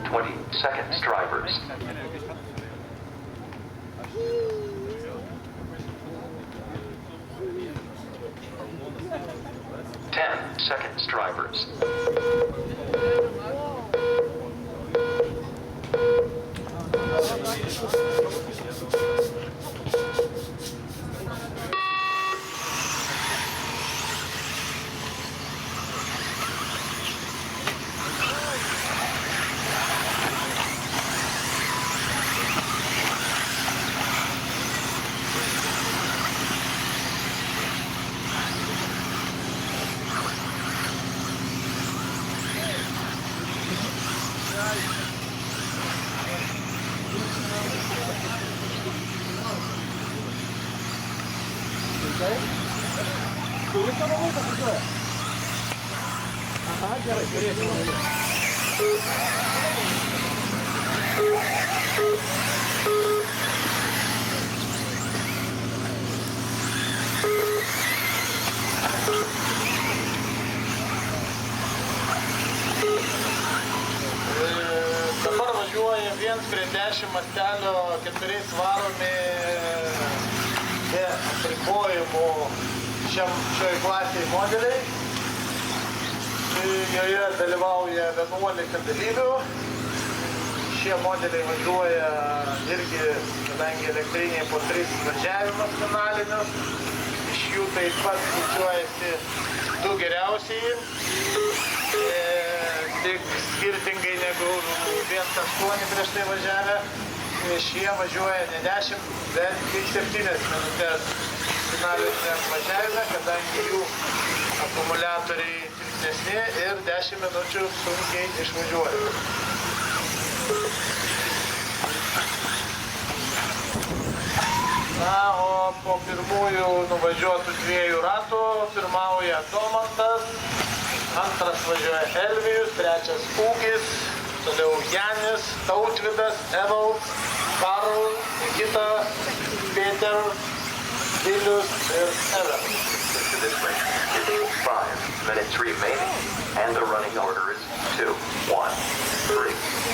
20 seconds, drivers. 10 seconds, drivers. Aha, gerai, turėsime. Dabar važiuoja 1:10 mastelio 4 varomi be apribojimų šioj klasėje modeliai. Joje dalyvauja 11 dalyvių. Šie modeliai važiuoja irgi, kadangi elektriniai po 3 važiavimus finalinius. Iš jų taip pat skaičiuojasi 2 geriausiai. Tik skirtingai negu 1.8 prieš tai važiavę. Šie važiuoja ne 10, bet tik 7 minutės finaliniam važiavime, kadangi jų akumuliatoriai silpnesni ir 10 minučių sunkiai išvažiuoja. Na, o po pirmųjų nuvažiuotų 2 ratų pirmauja Domantas, antras važiuoja Elvijus, trečias Ūgis, toliau Janis, Tautvydas, Evalds, Karl, Nikita, Peter, Vilius ir Evan. To this race is 5 minutes remaining, and the running order is 2, 1, 3, 4.